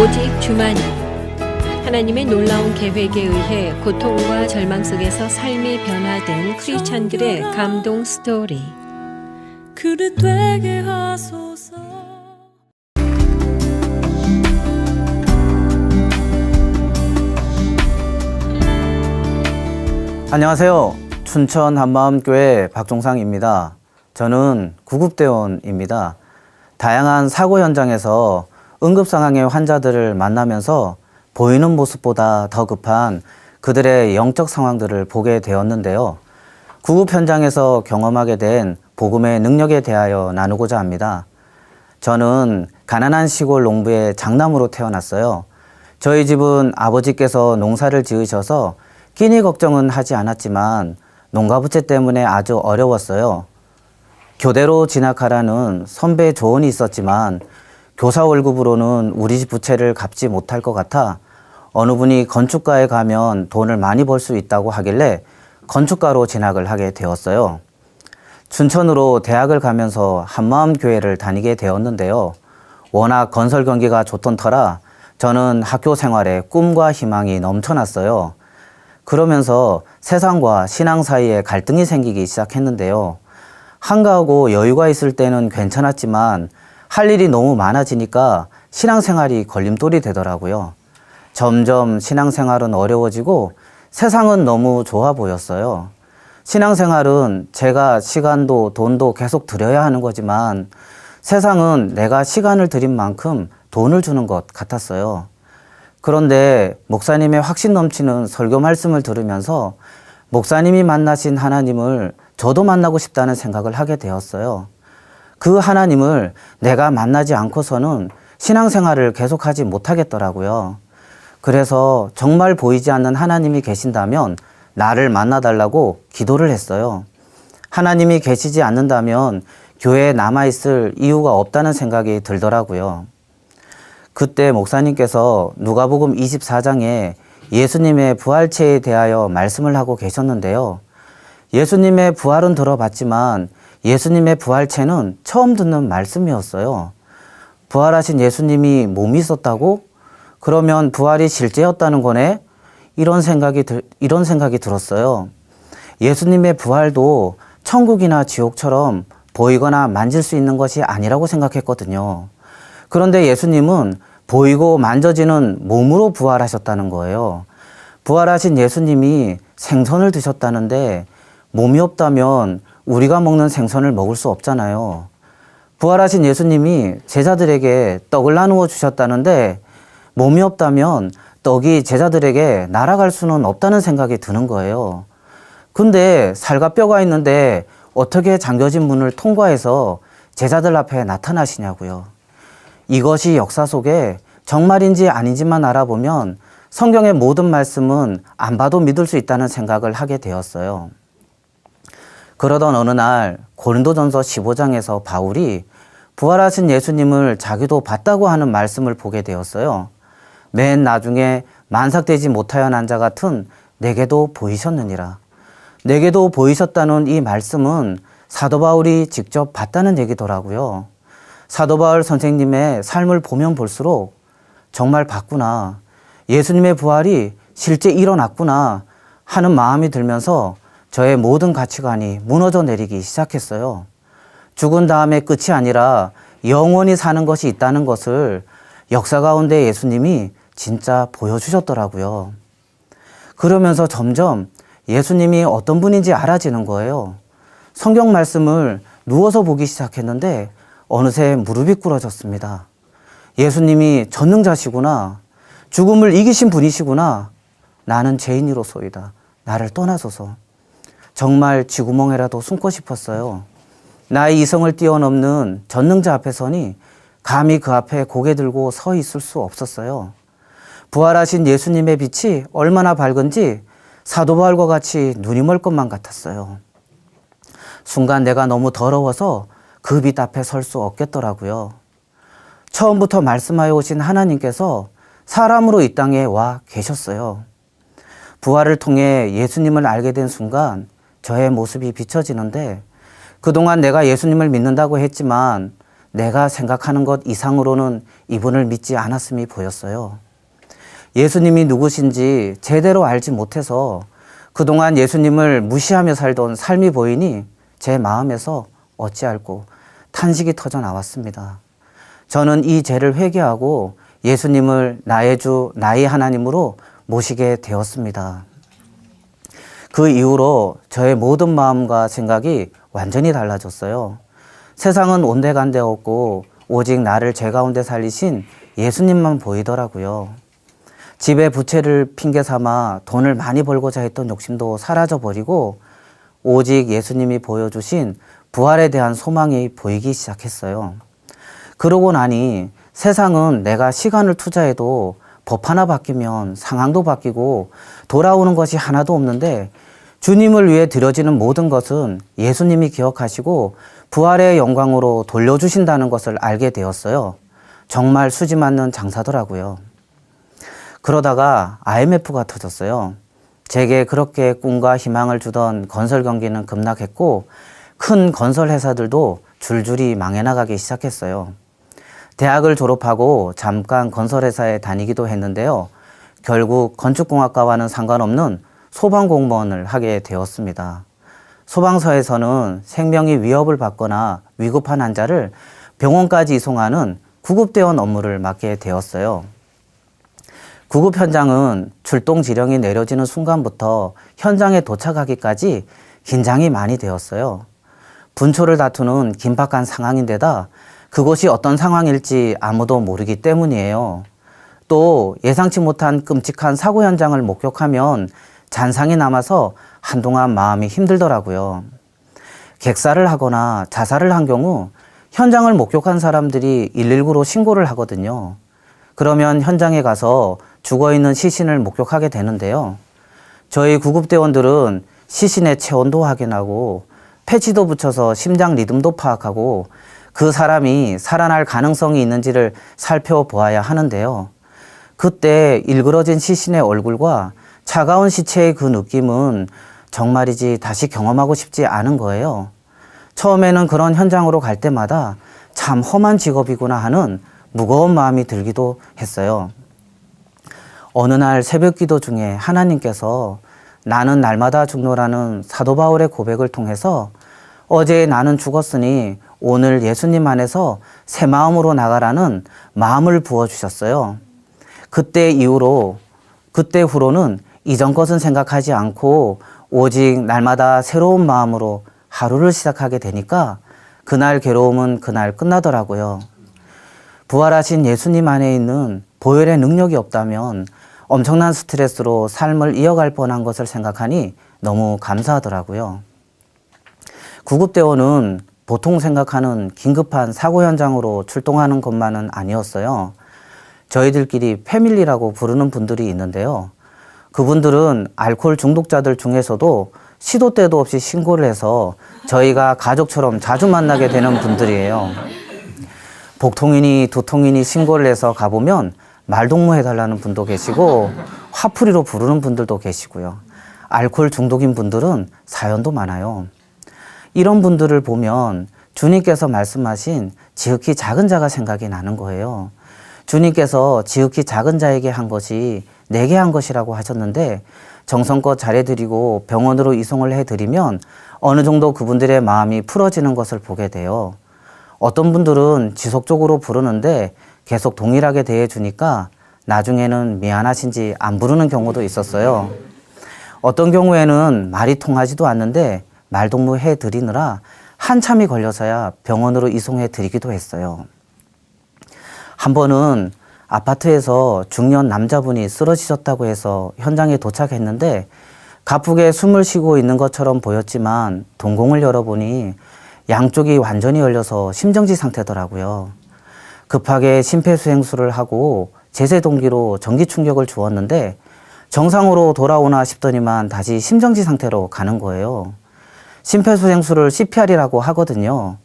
오직 주만이. 하나님의 놀라운 계획에 의해 고통과 절망 속에서 삶이 변화된 크리스찬들의 감동 스토리. 그릇 되게 하소서. 안녕하세요. 춘천 한마음교회 박종상입니다. 저는 구급대원입니다. 다양한 사고 현장에서 응급 상황의 환자들을 만나면서 보이는 모습보다 더 급한 그들의 영적 상황들을 보게 되었는데요. 구급 현장에서 경험하게 된 복음의 능력에 대하여 나누고자 합니다. 저는 가난한 시골 농부의 장남으로 태어났어요. 저희 집은 아버지께서 농사를 지으셔서 끼니 걱정은 하지 않았지만 농가부채 때문에 아주 어려웠어요. 교대로 진학하라는 선배 조언이 있었지만 교사 월급으로는 우리 집 부채를 갚지 못할 것 같아 어느 분이 건축가에 가면 돈을 많이 벌 수 있다고 하길래 건축가로 진학을 하게 되었어요. 춘천으로 대학을 가면서 한마음교회를 다니게 되었는데요. 워낙 건설 경기가 좋던 터라 저는 학교 생활에 꿈과 희망이 넘쳐났어요. 그러면서 세상과 신앙 사이에 갈등이 생기기 시작했는데요. 한가하고 여유가 있을 때는 괜찮았지만 할 일이 너무 많아지니까 신앙생활이 걸림돌이 되더라고요. 점점 신앙생활은 어려워지고 세상은 너무 좋아 보였어요. 신앙생활은 제가 시간도 돈도 계속 들여야 하는 거지만 세상은 내가 시간을 들인 만큼 돈을 주는 것 같았어요. 그런데 목사님의 확신 넘치는 설교 말씀을 들으면서 목사님이 만나신 하나님을 저도 만나고 싶다는 생각을 하게 되었어요. 그 하나님을 내가 만나지 않고서는 신앙생활을 계속하지 못하겠더라고요. 그래서 정말 보이지 않는 하나님이 계신다면 나를 만나달라고 기도를 했어요. 하나님이 계시지 않는다면 교회에 남아있을 이유가 없다는 생각이 들더라고요. 그때 목사님께서 누가복음 24장에 예수님의 부활체에 대하여 말씀을 하고 계셨는데요. 예수님의 부활은 들어봤지만 예수님의 부활체는 처음 듣는 말씀이었어요. 부활하신 예수님이 몸이 있었다고? 그러면 부활이 실제였다는 거네? 이런 생각이 들었어요. 예수님의 부활도 천국이나 지옥처럼 보이거나 만질 수 있는 것이 아니라고 생각했거든요. 그런데 예수님은 보이고 만져지는 몸으로 부활하셨다는 거예요. 부활하신 예수님이 생선을 드셨다는데 몸이 없다면 우리가 먹는 생선을 먹을 수 없잖아요. 부활하신 예수님이 제자들에게 떡을 나누어 주셨다는데 몸이 없다면 떡이 제자들에게 날아갈 수는 없다는 생각이 드는 거예요. 근데 살과 뼈가 있는데 어떻게 잠겨진 문을 통과해서 제자들 앞에 나타나시냐고요. 이것이 역사 속에 정말인지 아닌지만 알아보면 성경의 모든 말씀은 안 봐도 믿을 수 있다는 생각을 하게 되었어요. 그러던 어느 날 고린도전서 15장에서 바울이 부활하신 예수님을 자기도 봤다고 하는 말씀을 보게 되었어요. 맨 나중에 만삭되지 못하여 난 자 같은 내게도 보이셨느니라. 내게도 보이셨다는 이 말씀은 사도 바울이 직접 봤다는 얘기더라고요. 사도 바울 선생님의 삶을 보면 볼수록 정말 봤구나. 예수님의 부활이 실제 일어났구나 하는 마음이 들면서 저의 모든 가치관이 무너져 내리기 시작했어요. 죽은 다음에 끝이 아니라 영원히 사는 것이 있다는 것을 역사 가운데 예수님이 진짜 보여주셨더라고요. 그러면서 점점 예수님이 어떤 분인지 알아지는 거예요. 성경 말씀을 누워서 보기 시작했는데 어느새 무릎이 꿇어졌습니다. 예수님이 전능자시구나. 죽음을 이기신 분이시구나. 나는 죄인이로소이다. 나를 떠나소서. 정말 쥐구멍에라도 숨고 싶었어요. 나의 이성을 뛰어넘는 전능자 앞에 서니 감히 그 앞에 고개 들고 서 있을 수 없었어요. 부활하신 예수님의 빛이 얼마나 밝은지 사도 바울과 같이 눈이 멀 것만 같았어요. 순간 내가 너무 더러워서 그 빛 앞에 설 수 없겠더라고요. 처음부터 말씀하여 오신 하나님께서 사람으로 이 땅에 와 계셨어요. 부활을 통해 예수님을 알게 된 순간 저의 모습이 비춰지는데 그동안 내가 예수님을 믿는다고 했지만 내가 생각하는 것 이상으로는 이분을 믿지 않았음이 보였어요. 예수님이 누구신지 제대로 알지 못해서 그동안 예수님을 무시하며 살던 삶이 보이니 제 마음에서 어찌할꼬 탄식이 터져 나왔습니다. 저는 이 죄를 회개하고 예수님을 나의 주, 나의 하나님으로 모시게 되었습니다. 그 이후로 저의 모든 마음과 생각이 완전히 달라졌어요. 세상은 온데간데 없고 오직 나를 죄 가운데 살리신 예수님만 보이더라고요. 집에 부채를 핑계 삼아 돈을 많이 벌고자 했던 욕심도 사라져버리고 오직 예수님이 보여주신 부활에 대한 소망이 보이기 시작했어요. 그러고 나니 세상은 내가 시간을 투자해도 법 하나 바뀌면 상황도 바뀌고 돌아오는 것이 하나도 없는데 주님을 위해 드려지는 모든 것은 예수님이 기억하시고 부활의 영광으로 돌려주신다는 것을 알게 되었어요. 정말 수지 맞는 장사더라고요. 그러다가 IMF가 터졌어요. 제게 그렇게 꿈과 희망을 주던 건설 경기는 급락했고 큰 건설 회사들도 줄줄이 망해 나가기 시작했어요. 대학을 졸업하고 잠깐 건설회사에 다니기도 했는데요. 결국 건축공학과와는 상관없는 소방공무원을 하게 되었습니다. 소방서에서는 생명이 위협을 받거나 위급한 환자를 병원까지 이송하는 구급대원 업무를 맡게 되었어요. 구급 현장은 출동 지령이 내려지는 순간부터 현장에 도착하기까지 긴장이 많이 되었어요. 분초를 다투는 긴박한 상황인데다 그곳이 어떤 상황일지 아무도 모르기 때문이에요. 또 예상치 못한 끔찍한 사고 현장을 목격하면 잔상이 남아서 한동안 마음이 힘들더라고요. 객사를 하거나 자살을 한 경우 현장을 목격한 사람들이 119로 신고를 하거든요. 그러면 현장에 가서 죽어있는 시신을 목격하게 되는데요. 저희 구급대원들은 시신의 체온도 확인하고 패치도 붙여서 심장 리듬도 파악하고 그 사람이 살아날 가능성이 있는지를 살펴보아야 하는데요. 그때 일그러진 시신의 얼굴과 차가운 시체의 그 느낌은 정말이지 다시 경험하고 싶지 않은 거예요. 처음에는 그런 현장으로 갈 때마다 참 험한 직업이구나 하는 무거운 마음이 들기도 했어요. 어느 날 새벽 기도 중에 하나님께서 나는 날마다 죽노라는 사도 바울의 고백을 통해서 어제 나는 죽었으니 오늘 예수님 안에서 새 마음으로 나가라는 마음을 부어주셨어요. 그때 후로는 이전 것은 생각하지 않고 오직 날마다 새로운 마음으로 하루를 시작하게 되니까 그날 괴로움은 그날 끝나더라고요. 부활하신 예수님 안에 있는 보혈의 능력이 없다면 엄청난 스트레스로 삶을 이어갈 뻔한 것을 생각하니 너무 감사하더라고요. 구급대원은 보통 생각하는 긴급한 사고 현장으로 출동하는 것만은 아니었어요. 저희들끼리 패밀리라고 부르는 분들이 있는데요. 그분들은 알코올 중독자들 중에서도 시도 때도 없이 신고를 해서 저희가 가족처럼 자주 만나게 되는 분들이에요. 복통이니 두통이니 신고를 해서 가보면 말동무 해달라는 분도 계시고 화풀이로 부르는 분들도 계시고요. 알코올 중독인 분들은 사연도 많아요. 이런 분들을 보면 주님께서 말씀하신 지극히 작은 자가 생각이 나는 거예요. 주님께서 지극히 작은 자에게 한 것이 내게 한 것이라고 하셨는데 정성껏 잘해드리고 병원으로 이송을 해드리면 어느 정도 그분들의 마음이 풀어지는 것을 보게 돼요. 어떤 분들은 지속적으로 부르는데 계속 동일하게 대해주니까 나중에는 미안하신지 안 부르는 경우도 있었어요. 어떤 경우에는 말이 통하지도 않는데 말동무 해드리느라 한참이 걸려서야 병원으로 이송해 드리기도 했어요. 한 번은 아파트에서 중년 남자분이 쓰러지셨다고 해서 현장에 도착했는데 가쁘게 숨을 쉬고 있는 것처럼 보였지만 동공을 열어보니 양쪽이 완전히 열려서 심정지 상태더라고요. 급하게 심폐소생술을 하고 제세동기로 전기 충격을 주었는데 정상으로 돌아오나 싶더니만 다시 심정지 상태로 가는 거예요. 심폐소생술을 CPR이라고 하거든요.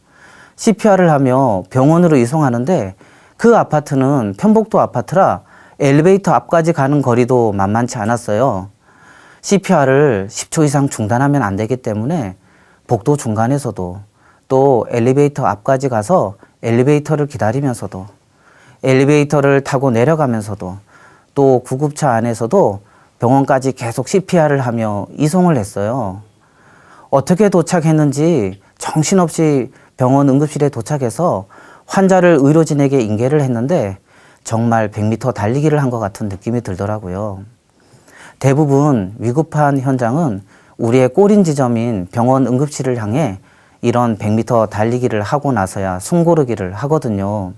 CPR을 하며 병원으로 이송하는데 그 아파트는 편복도 아파트라 엘리베이터 앞까지 가는 거리도 만만치 않았어요. CPR을 10초 이상 중단하면 안 되기 때문에 복도 중간에서도 또 엘리베이터 앞까지 가서 엘리베이터를 기다리면서도, 엘리베이터를 타고 내려가면서도, 또 구급차 안에서도 병원까지 계속 CPR을 하며 이송을 했어요. 어떻게 도착했는지 정신없이 병원 응급실에 도착해서 환자를 의료진에게 인계를 했는데 정말 100m 달리기를 한 것 같은 느낌이 들더라고요. 대부분 위급한 현장은 우리의 꼬린 지점인 병원 응급실을 향해 이런 100m 달리기를 하고 나서야 숨 고르기를 하거든요.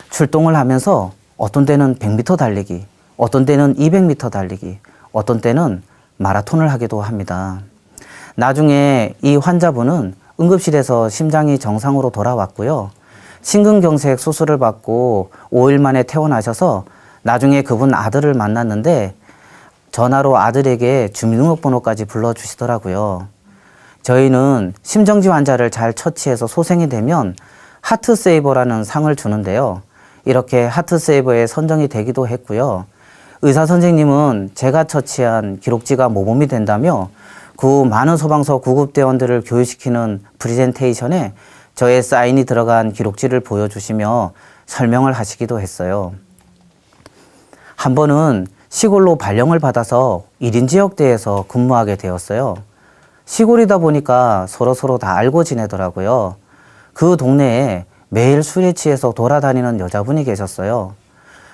출동을 하면서 어떤 때는 100m 달리기, 어떤 때는 200m 달리기, 어떤 때는 마라톤을 하기도 합니다. 나중에 이 환자분은 응급실에서 심장이 정상으로 돌아왔고요. 심근경색 수술을 받고 5일 만에 퇴원하셔서 나중에 그분 아들을 만났는데 전화로 아들에게 주민등록번호까지 불러주시더라고요. 저희는 심정지 환자를 잘 처치해서 소생이 되면 하트세이버라는 상을 주는데요. 이렇게 하트세이버에 선정이 되기도 했고요. 의사 선생님은 제가 처치한 기록지가 모범이 된다며 그 많은 소방서 구급대원들을 교육시키는 프레젠테이션에 저의 사인이 들어간 기록지를 보여주시며 설명을 하시기도 했어요. 한 번은 시골로 발령을 받아서 1인 지역대에서 근무하게 되었어요. 시골이다 보니까 서로 다 알고 지내더라고요. 그 동네에 매일 술에 취해서 돌아다니는 여자분이 계셨어요.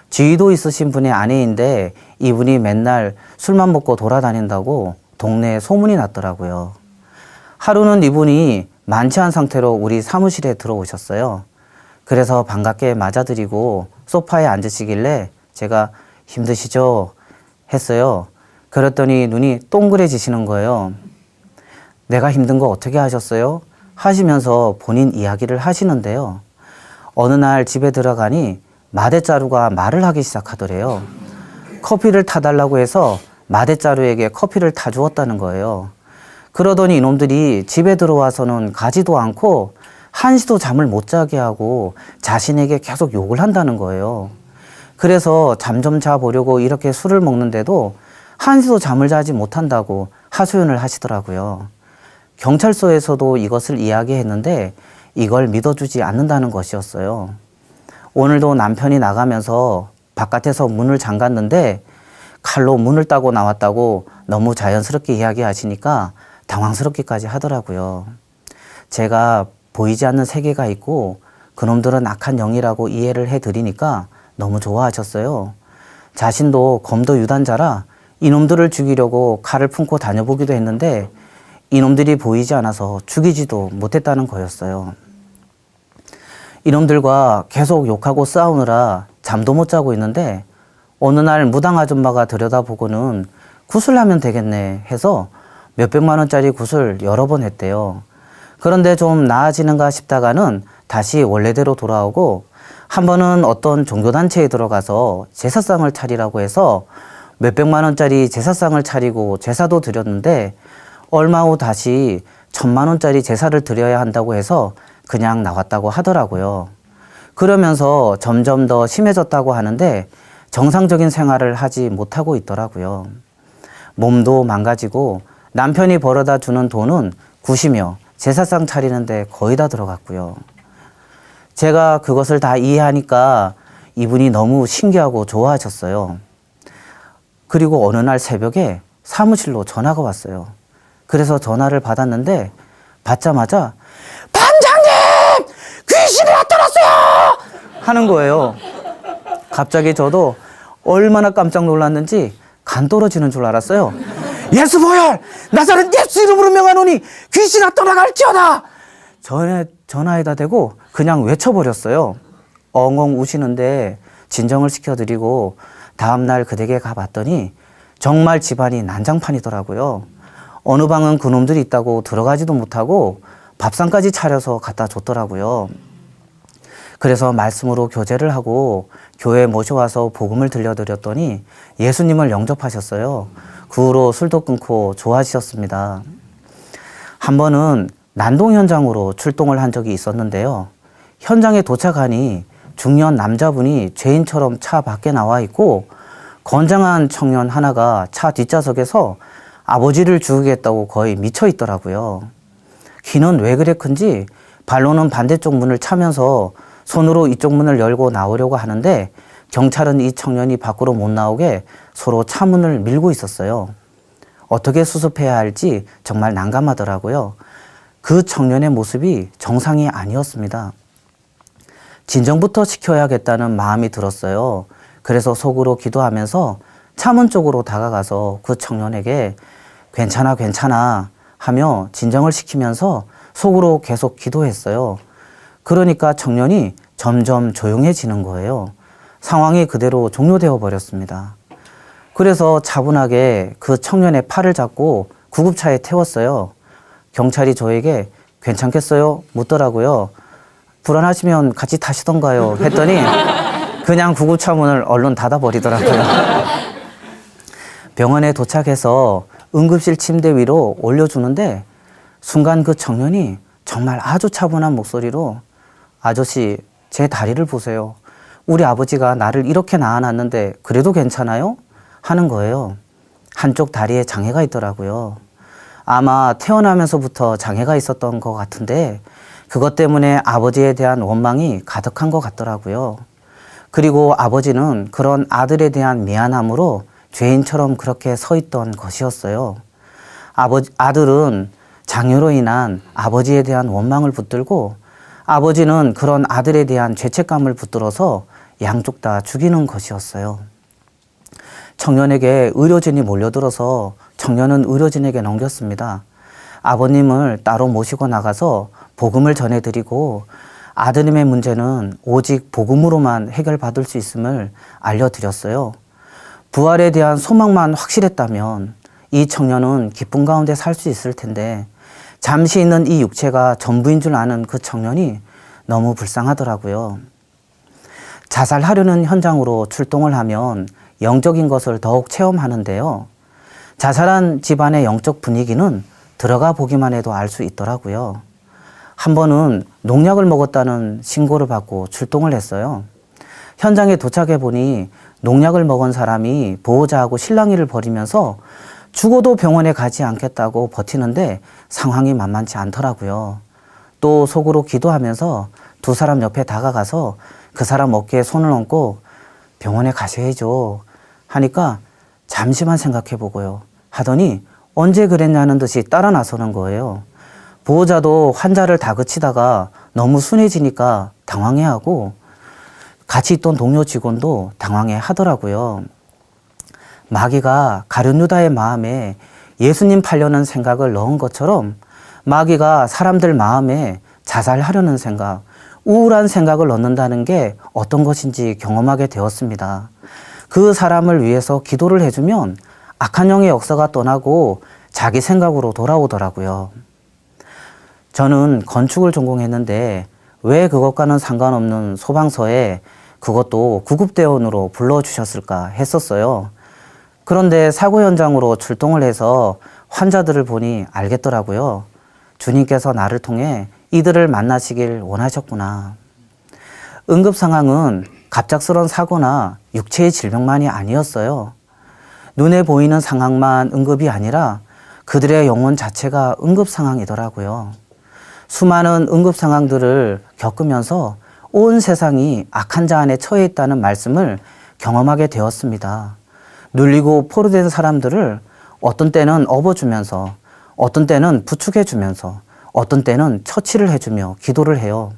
지위도 있으신 분의 아내인데 이분이 맨날 술만 먹고 돌아다닌다고 동네에 소문이 났더라고요. 하루는 이분이 만취한 상태로 우리 사무실에 들어오셨어요. 그래서 반갑게 맞아드리고 소파에 앉으시길래 제가 힘드시죠? 했어요. 그랬더니 눈이 동그래지시는 거예요. 내가 힘든 거 어떻게 하셨어요? 하시면서 본인 이야기를 하시는데요. 어느 날 집에 들어가니 마대자루가 말을 하기 시작하더래요. 커피를 타달라고 해서 마대자루에게 커피를 타주었다는 거예요. 그러더니 이놈들이 집에 들어와서는 가지도 않고 한시도 잠을 못 자게 하고 자신에게 계속 욕을 한다는 거예요. 그래서 잠 좀 자보려고 이렇게 술을 먹는데도 한시도 잠을 자지 못한다고 하소연을 하시더라고요. 경찰서에서도 이것을 이야기했는데 이걸 믿어주지 않는다는 것이었어요. 오늘도 남편이 나가면서 바깥에서 문을 잠갔는데 칼로 문을 따고 나왔다고 너무 자연스럽게 이야기하시니까 당황스럽기까지 하더라고요. 제가 보이지 않는 세계가 있고 그놈들은 악한 영이라고 이해를 해드리니까 너무 좋아하셨어요. 자신도 검도 유단자라 이놈들을 죽이려고 칼을 품고 다녀보기도 했는데 이놈들이 보이지 않아서 죽이지도 못했다는 거였어요. 이놈들과 계속 욕하고 싸우느라 잠도 못 자고 있는데 어느 날 무당 아줌마가 들여다보고는 구슬하면 되겠네 해서 몇백만 원짜리 구슬 여러 번 했대요. 그런데 좀 나아지는가 싶다가는 다시 원래대로 돌아오고 한 번은 어떤 종교단체에 들어가서 제사상을 차리라고 해서 몇백만 원짜리 제사상을 차리고 제사도 드렸는데 얼마 후 다시 1,000만 원짜리 제사를 드려야 한다고 해서 그냥 나왔다고 하더라고요. 그러면서 점점 더 심해졌다고 하는데 정상적인 생활을 하지 못하고 있더라고요. 몸도 망가지고 남편이 벌어다 주는 돈은 굿이며 제사상 차리는데 거의 다 들어갔고요. 제가 그것을 다 이해하니까 이분이 너무 신기하고 좋아하셨어요. 그리고 어느 날 새벽에 사무실로 전화가 왔어요. 그래서 전화를 받았는데 받자마자 반장님! 귀신이 나타났어요! 하는 거예요. 갑자기 저도 얼마나 깜짝 놀랐는지 간 떨어지는 줄 알았어요. 예수 보혈! 나사렛 예수 이름으로 명하노니 귀신아 떠나갈지어다! 전화에다 대고 그냥 외쳐버렸어요. 엉엉 우시는데 진정을 시켜드리고 다음날 그 댁에 가봤더니 정말 집안이 난장판이더라고요. 어느 방은 그놈들이 있다고 들어가지도 못하고 밥상까지 차려서 갖다 줬더라고요. 그래서 말씀으로 교제를 하고 교회에 모셔와서 복음을 들려드렸더니 예수님을 영접하셨어요. 그 후로 술도 끊고 좋아지셨습니다. 한 번은 난동 현장으로 출동을 한 적이 있었는데요. 현장에 도착하니 중년 남자분이 죄인처럼 차 밖에 나와 있고 건장한 청년 하나가 차 뒷좌석에서 아버지를 죽이겠다고 거의 미쳐 있더라고요. 키는 왜 그래 큰지 발로는 반대쪽 문을 차면서 손으로 이쪽 문을 열고 나오려고 하는데 경찰은 이 청년이 밖으로 못 나오게 서로 차문을 밀고 있었어요. 어떻게 수습해야 할지 정말 난감하더라고요. 그 청년의 모습이 정상이 아니었습니다. 진정부터 시켜야겠다는 마음이 들었어요. 그래서 속으로 기도하면서 차문 쪽으로 다가가서 그 청년에게 괜찮아, 괜찮아 하며 진정을 시키면서 속으로 계속 기도했어요. 그러니까 청년이 점점 조용해지는 거예요. 상황이 그대로 종료되어 버렸습니다. 그래서 차분하게 그 청년의 팔을 잡고 구급차에 태웠어요. 경찰이 저에게 괜찮겠어요? 묻더라고요. 불안하시면 같이 타시던가요? 했더니 그냥 구급차 문을 얼른 닫아버리더라고요. 병원에 도착해서 응급실 침대 위로 올려주는데 순간 그 청년이 정말 아주 차분한 목소리로 아저씨, 제 다리를 보세요. 우리 아버지가 나를 이렇게 낳아놨는데 그래도 괜찮아요? 하는 거예요. 한쪽 다리에 장애가 있더라고요. 아마 태어나면서부터 장애가 있었던 것 같은데 그것 때문에 아버지에 대한 원망이 가득한 것 같더라고요. 그리고 아버지는 그런 아들에 대한 미안함으로 죄인처럼 그렇게 서 있던 것이었어요. 아들은 장애로 인한 아버지에 대한 원망을 붙들고 아버지는 그런 아들에 대한 죄책감을 붙들어서 양쪽 다 죽이는 것이었어요. 청년에게 의료진이 몰려들어서 청년은 의료진에게 넘겼습니다. 아버님을 따로 모시고 나가서 복음을 전해드리고 아드님의 문제는 오직 복음으로만 해결받을 수 있음을 알려드렸어요. 부활에 대한 소망만 확실했다면 이 청년은 기쁨 가운데 살 수 있을 텐데 잠시 있는 이 육체가 전부인 줄 아는 그 청년이 너무 불쌍하더라고요. 자살하려는 현장으로 출동을 하면 영적인 것을 더욱 체험하는데요. 자살한 집안의 영적 분위기는 들어가 보기만 해도 알 수 있더라고요. 한 번은 농약을 먹었다는 신고를 받고 출동을 했어요. 현장에 도착해 보니 농약을 먹은 사람이 보호자하고 실랑이를 벌이면서 죽어도 병원에 가지 않겠다고 버티는데 상황이 만만치 않더라고요. 또 속으로 기도하면서 두 사람 옆에 다가가서 그 사람 어깨에 손을 얹고 병원에 가셔야죠 하니까 잠시만 생각해 보고요 하더니 언제 그랬냐는 듯이 따라 나서는 거예요. 보호자도 환자를 다그치다가 너무 순해지니까 당황해하고 같이 있던 동료 직원도 당황해 하더라고요. 마귀가 가룟 유다의 마음에 예수님 팔려는 생각을 넣은 것처럼 마귀가 사람들 마음에 자살하려는 생각, 우울한 생각을 넣는다는 게 어떤 것인지 경험하게 되었습니다. 그 사람을 위해서 기도를 해주면 악한 영의 역사가 떠나고 자기 생각으로 돌아오더라고요. 저는 건축을 전공했는데 왜 그것과는 상관없는 소방서에 그것도 구급대원으로 불러주셨을까 했었어요. 그런데 사고 현장으로 출동을 해서 환자들을 보니 알겠더라고요. 주님께서 나를 통해 이들을 만나시길 원하셨구나. 응급 상황은 갑작스러운 사고나 육체의 질병만이 아니었어요. 눈에 보이는 상황만 응급이 아니라 그들의 영혼 자체가 응급 상황이더라고요. 수많은 응급 상황들을 겪으면서 온 세상이 악한 자 안에 처해 있다는 말씀을 경험하게 되었습니다. 눌리고 포로된 사람들을 어떤 때는 업어주면서 어떤 때는 부축해주면서 어떤 때는 처치를 해주며 기도를 해요.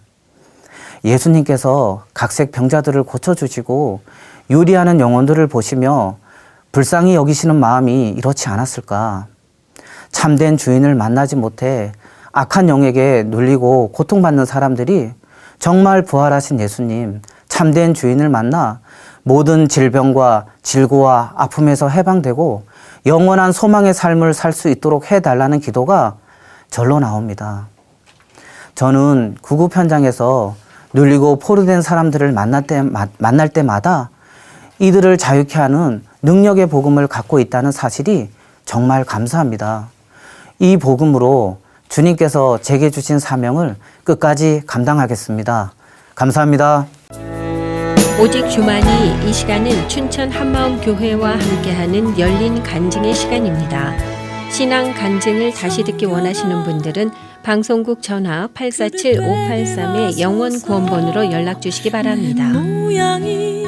예수님께서 각색 병자들을 고쳐주시고 유리하는 영혼들을 보시며 불쌍히 여기시는 마음이 이렇지 않았을까. 참된 주인을 만나지 못해 악한 영에게 눌리고 고통받는 사람들이 정말 부활하신 예수님, 참된 주인을 만나 모든 질병과 질고와 아픔에서 해방되고 영원한 소망의 삶을 살 수 있도록 해달라는 기도가 절로 나옵니다. 저는 구급 현장에서 눌리고 포로된 사람들을 만날 때마다 이들을 자유케 하는 능력의 복음을 갖고 있다는 사실이 정말 감사합니다. 이 복음으로 주님께서 제게 주신 사명을 끝까지 감당하겠습니다. 감사합니다. 오직 주만이 이 시간은 춘천 한마음교회와 함께하는 열린 간증의 시간입니다. 신앙 간증을 다시 듣기 원하시는 분들은 방송국 전화 847-583의 영원 구원번호로 연락 주시기 바랍니다. 모양이